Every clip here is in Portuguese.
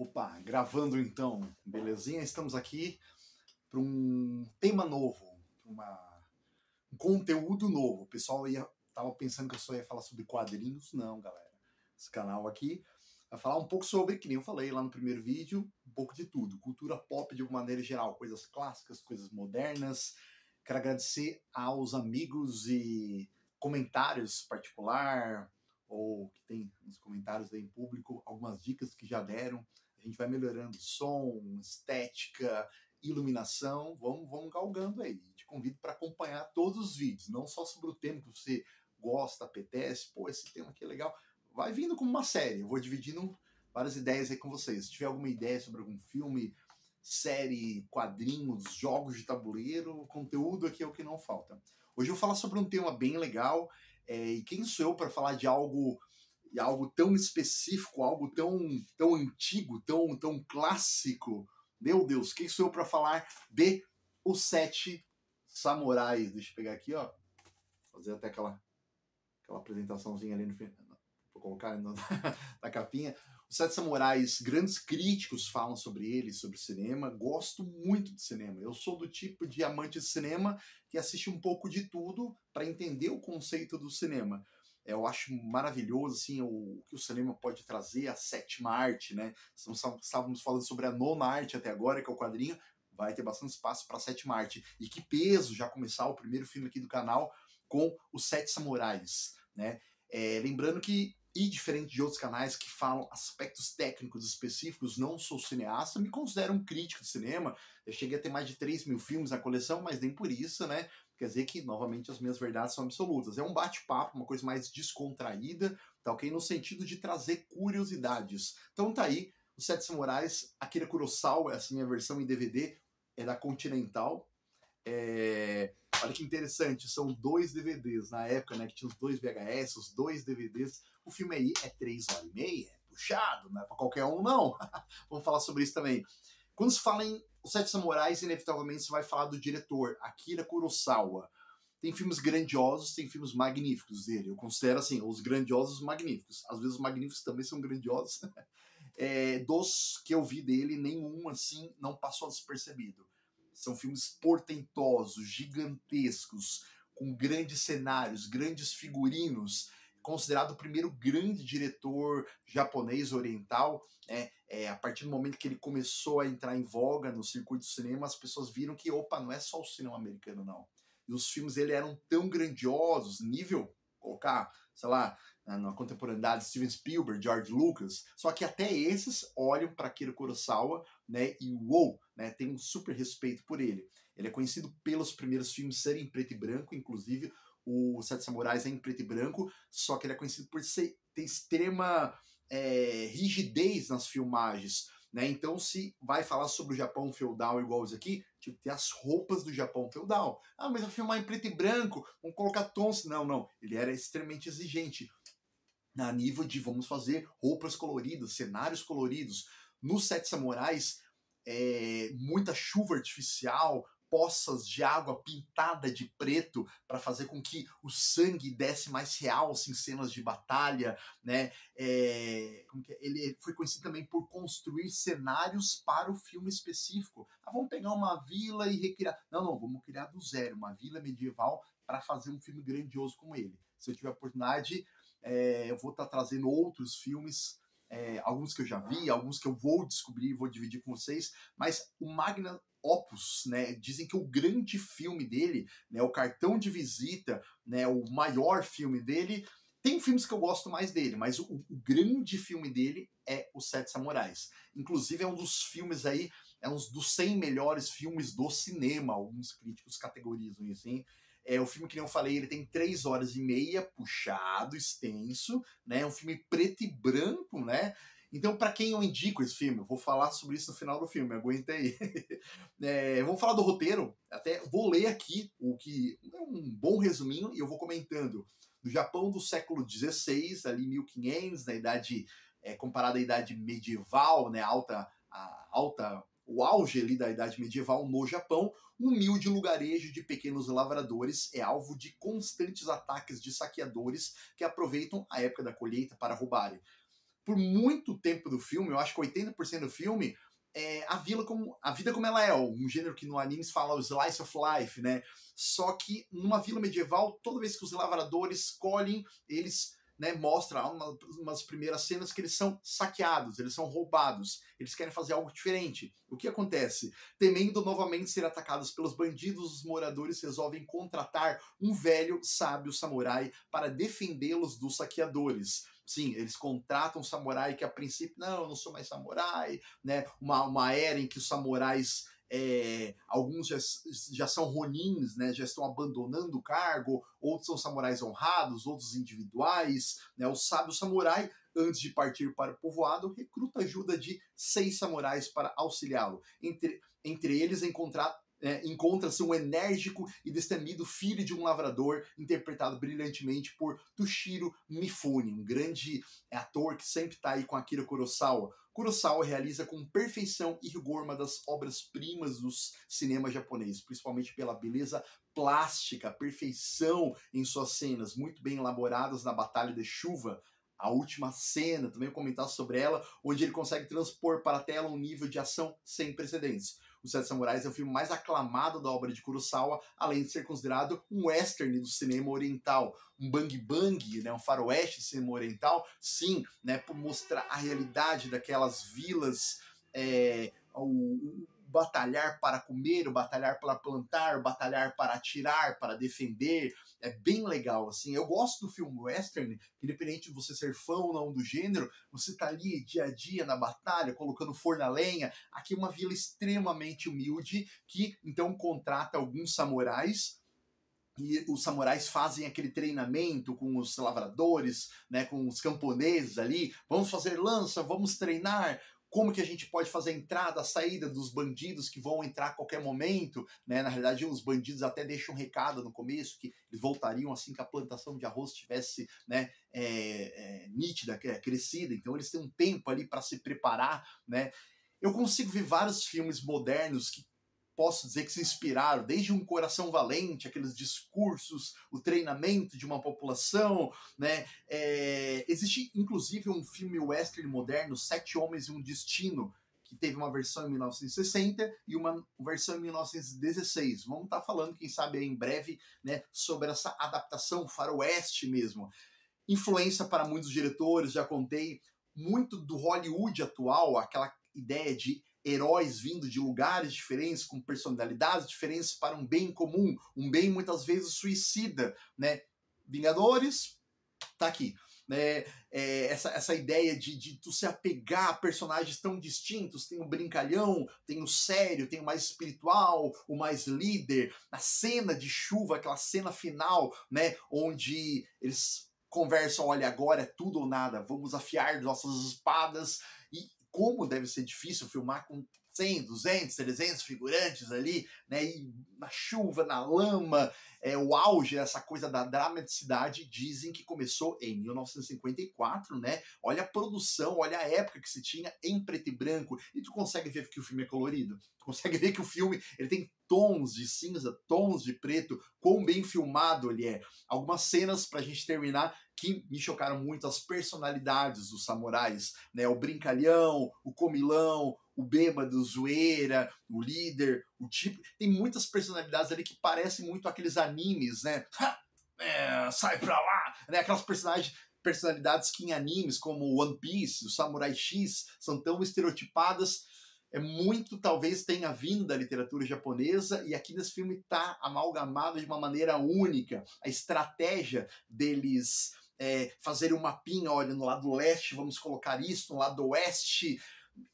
Opa, gravando então, belezinha? Estamos aqui para um tema novo, um conteúdo novo. O pessoal tava pensando que eu só ia falar sobre quadrinhos. Não, galera. Esse canal aqui vai falar um pouco sobre, que nem eu falei lá no primeiro vídeo, um pouco de tudo. Cultura pop de uma maneira geral, coisas clássicas, coisas modernas. Quero agradecer aos amigos e comentários particular, ou que tem nos comentários aí em público, algumas dicas que já deram. A gente vai melhorando som, estética, iluminação, vamos galgando aí. Te convido para acompanhar todos os vídeos, não só sobre o tema que você gosta, apetece, pô, esse tema aqui é legal. Vai vindo como uma série, eu vou dividindo várias ideias aí com vocês. Se tiver alguma ideia sobre algum filme, série, quadrinhos, jogos de tabuleiro, conteúdo aqui é o que não falta. Hoje eu vou falar sobre um tema bem legal, e quem sou eu para falar de algo tão específico, algo tão antigo, tão clássico? Meu Deus, quem sou eu para falar de Os Sete Samurais? Deixa eu pegar aqui, ó, fazer até aquela apresentaçãozinha ali no final, vou colocar na capinha. Os Sete Samurais, grandes críticos falam sobre ele, sobre cinema. Gosto muito de cinema. Eu sou do tipo de amante de cinema que assiste um pouco de tudo para entender o conceito do cinema. Eu acho maravilhoso assim, o que o cinema pode trazer, a sétima arte, né? Estávamos falando sobre a nona arte até agora, que é o quadrinho. Vai ter bastante espaço para a sétima arte. E que peso já começar o primeiro filme aqui do canal com Os Sete Samurais, né? Lembrando que, e diferente de outros canais que falam aspectos técnicos específicos, não sou cineasta, me considero um crítico de cinema. Eu cheguei a ter mais de 3.000 filmes na coleção, mas nem por isso, né? Quer dizer que, novamente, as minhas verdades são absolutas. É um bate-papo, uma coisa mais descontraída, tá ok? No sentido de trazer curiosidades. Então tá aí, Os Sete Samurais, Akira Kurosawa, essa minha versão em DVD, é da Continental. Olha que interessante, são 2 DVDs. Na época, né, que tinha os 2 VHS, os 2 DVDs. O filme aí é 3h30, é puxado, não é pra qualquer um, não. Vamos falar sobre isso também. Quando se fala em Os Sete Samurais, inevitavelmente você vai falar do diretor, Akira Kurosawa. Tem filmes grandiosos, tem filmes magníficos dele. Eu considero, assim, os grandiosos magníficos. Às vezes os magníficos também são grandiosos. Dos que eu vi dele, nenhum, assim, não passou despercebido. São filmes portentosos, gigantescos, com grandes cenários, grandes figurinos. Considerado o primeiro grande diretor japonês oriental, a partir do momento que ele começou a entrar em voga no circuito de cinema, as pessoas viram que, opa, não é só o cinema americano, não. E os filmes dele eram tão grandiosos, nível, colocar, sei lá, na contemporaneidade, Steven Spielberg, George Lucas, só que até esses olham para Akira Kurosawa, né, e uou, né, tem um super respeito por ele. Ele é conhecido pelos primeiros filmes serem em preto e branco, inclusive o Sete Samurais é em preto e branco, só que ele é conhecido por ter extrema rigidez nas filmagens, né? Então, se vai falar sobre o Japão feudal igual isso aqui, tipo, ter as roupas do Japão feudal. Ah, mas eu filmar em preto e branco, vamos colocar tons. Não. Ele era extremamente exigente a nível de vamos fazer roupas coloridas, cenários coloridos. Nos Sete Samurais, muita chuva artificial, poças de água pintada de preto para fazer com que o sangue desse mais realce em cenas de batalha, né? Ele foi conhecido também por construir cenários para o filme específico. Vamos pegar uma vila e recriar. Não, vamos criar do zero uma vila medieval para fazer um filme grandioso como ele. Se eu tiver a oportunidade, eu vou estar trazendo outros filmes, alguns que eu já vi, alguns que eu vou descobrir e vou dividir com vocês, mas o Magnum Opus, né, dizem que o grande filme dele, né, o cartão de visita, né, o maior filme dele, tem filmes que eu gosto mais dele, mas o grande filme dele é Os Sete Samurais. Inclusive é um dos filmes aí, é um dos 100 melhores filmes do cinema, alguns críticos categorizam isso, hein? O filme, que nem eu falei, ele tem 3h30, puxado, extenso, né? É um filme preto e branco, né? Então, para quem eu indico esse filme? Eu vou falar sobre isso no final do filme, aguenta aí. Vamos falar do roteiro, até vou ler aqui o que é um bom resuminho e eu vou comentando. Do Japão do século XVI, ali 1500, na idade, comparada à idade medieval, né? O auge ali da idade medieval no Japão, um humilde lugarejo de pequenos lavradores é alvo de constantes ataques de saqueadores que aproveitam a época da colheita para roubarem. por muito tempo do filme, eu acho que 80% do filme, a vida como ela é, um gênero que no anime se fala o slice of life, né? Só que numa vila medieval, toda vez que os lavradores colhem, eles, né, mostra umas primeiras cenas que eles são saqueados, eles são roubados, eles querem fazer algo diferente. O que acontece? Temendo novamente ser atacados pelos bandidos, os moradores resolvem contratar um velho sábio samurai para defendê-los dos saqueadores. Sim, eles contratam um samurai que a princípio, não, eu não sou mais samurai, né? Uma era em que os samurais, alguns já são ronins, né? Já estão abandonando o cargo, outros são samurais honrados, outros individuais, né? O sábio samurai, antes de partir para o povoado, recruta ajuda de 6 samurais para auxiliá-lo. Entre eles encontra-se um enérgico e destemido filho de um lavrador, interpretado brilhantemente por Toshiro Mifune, um grande ator que sempre está aí com Akira Kurosawa. Kurosawa realiza com perfeição e rigor uma das obras-primas do cinema japonês, principalmente pela beleza plástica, perfeição em suas cenas, muito bem elaboradas na Batalha de Chuva. A última cena, também vou comentar sobre ela, onde ele consegue transpor para a tela um nível de ação sem precedentes. Os Sete Samurais é o filme mais aclamado da obra de Kurosawa, além de ser considerado um western do cinema oriental, um bang bang, né, um faroeste do cinema oriental, sim, né, por mostrar a realidade daquelas vilas, o batalhar para comer, o batalhar para plantar, o batalhar para atirar, para defender. É bem legal, assim. Eu gosto do filme western, independente de você ser fã ou não do gênero, você tá ali dia a dia na batalha, colocando forno a lenha. Aqui é uma vila extremamente humilde, que então contrata alguns samurais, e os samurais fazem aquele treinamento com os lavradores, né, com os camponeses ali. Vamos fazer lança, vamos treinar. Como que a gente pode fazer a entrada, a saída dos bandidos que vão entrar a qualquer momento, né? Na realidade, os bandidos até deixam um recado no começo, que eles voltariam assim que a plantação de arroz estivesse, né, nítida, crescida. Então eles têm um tempo ali para se preparar, né? Eu consigo ver vários filmes modernos que posso dizer que se inspiraram, desde Um Coração Valente, aqueles discursos, o treinamento de uma população, né? Existe, inclusive, um filme western moderno, Sete Homens e um Destino, que teve uma versão em 1960 e uma versão em 1916. Vamos estar falando, quem sabe, aí em breve, né, sobre essa adaptação faroeste mesmo. Influência para muitos diretores, já contei, muito do Hollywood atual, aquela ideia de heróis vindo de lugares diferentes, com personalidades diferentes para um bem comum, um bem muitas vezes suicida, né? Vingadores, tá aqui. Né? Essa ideia de tu se apegar a personagens tão distintos, tem o brincalhão, tem o sério, tem o mais espiritual, o mais líder, a cena de chuva, aquela cena final, né? Onde eles conversam, olha, agora é tudo ou nada, vamos afiar nossas espadas. E como deve ser difícil filmar com 100, 200, 300 figurantes ali, né? E na chuva, na lama, o auge dessa coisa da dramaticidade, dizem que começou em 1954, né? Olha a produção, olha a época que se tinha em preto e branco, e tu consegue ver que o filme é colorido, tu consegue ver que o filme ele tem tons de cinza, tons de preto, quão bem filmado ele é. Algumas cenas pra gente terminar que me chocaram muito, as personalidades dos samurais, né? O brincalhão, o comilão, o bêbado, zoeira, o líder, o tipo. Tem muitas personalidades ali que parecem muito aqueles animes, né? Sai pra lá! Né? Aquelas personalidades que em animes como One Piece, o Samurai X, são tão estereotipadas. Muito talvez tenha vindo da literatura japonesa, e aqui nesse filme está amalgamado de uma maneira única. A estratégia deles fazerem um mapinha, olha, no lado leste vamos colocar isso, no lado oeste,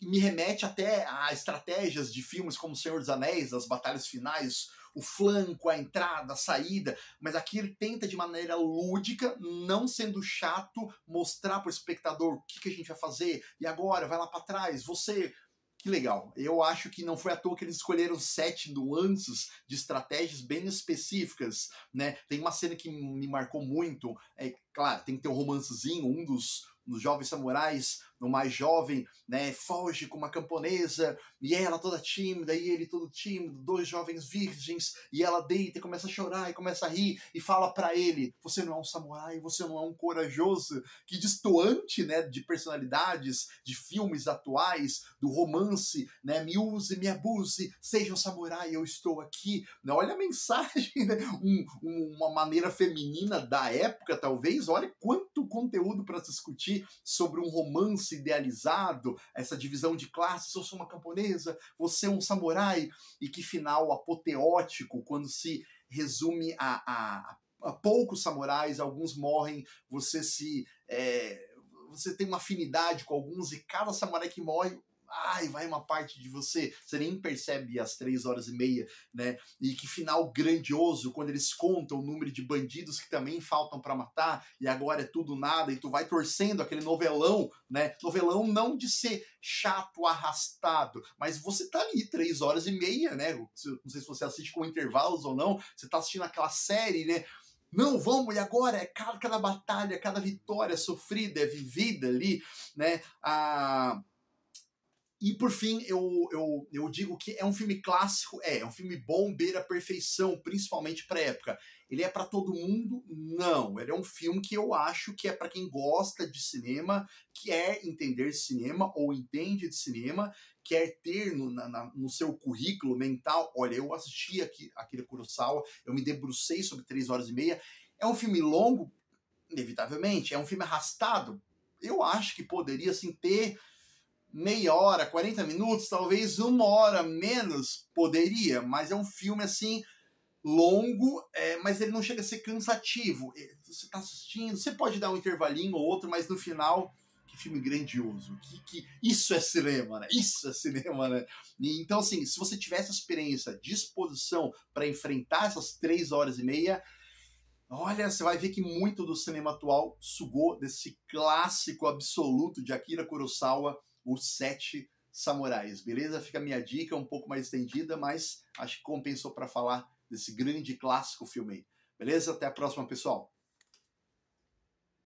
me remete até a estratégias de filmes como Senhor dos Anéis, as batalhas finais, o flanco, a entrada, a saída, mas aqui ele tenta de maneira lúdica, não sendo chato, mostrar para o espectador o que a gente vai fazer, e agora, vai lá para trás, você... Que legal. Eu acho que não foi à toa que eles escolheram 7 nuances de estratégias bem específicas, né? Tem uma cena que me marcou muito, claro, tem que ter um romancezinho, um dos jovens samurais, no mais jovem, né, foge com uma camponesa, e ela toda tímida, e ele todo tímido, dois jovens virgens, e ela deita e começa a chorar, e começa a rir, e fala pra ele, você não é um samurai, você não é um corajoso. Que destoante, né, de personalidades, de filmes atuais, do romance, né, me use, me abuse, seja um samurai, eu estou aqui. Olha a mensagem, né, uma maneira feminina da época, talvez. Olha quanto conteúdo para se discutir sobre um romance idealizado, essa divisão de classes, eu sou uma camponesa, você é um samurai, e que final apoteótico, quando se resume a poucos samurais, alguns morrem, você tem uma afinidade com alguns, e cada samurai que morre, vai uma parte de você nem percebe às 3h30, né? E que final grandioso, quando eles contam o número de bandidos que também faltam para matar, e agora é tudo nada, e tu vai torcendo aquele novelão, né? Novelão não de ser chato, arrastado, mas você tá ali 3h30, né? Não sei se você assiste com intervalos ou não, você tá assistindo aquela série, né? Não, vamos, e agora? É cada batalha, cada vitória sofrida, é vivida ali, né? E por fim, eu digo que é um filme clássico, é um filme bom, beira a perfeição, principalmente para época. Ele é para todo mundo? Não. Ele é um filme que eu acho que é para quem gosta de cinema, quer entender de cinema ou entende de cinema, quer ter no seu currículo mental, olha, eu assisti Akira Kurosawa, eu me debrucei sobre 3h30. É um filme longo? Inevitavelmente. É um filme arrastado? Eu acho que poderia, assim, ter meia hora, 40 minutos, talvez 1 hora menos poderia, mas é um filme assim longo, mas ele não chega a ser cansativo. Você está assistindo, você pode dar um intervalinho ou outro, mas no final, que filme grandioso. Isso é cinema, né? Isso é cinema, né? E, então, assim, se você tiver essa experiência, disposição para enfrentar essas 3h30, olha, você vai ver que muito do cinema atual sugou desse clássico absoluto de Akira Kurosawa, Os Sete Samurais, beleza? Fica a minha dica, um pouco mais estendida, mas acho que compensou para falar desse grande clássico filme aí. Beleza? Até a próxima, pessoal!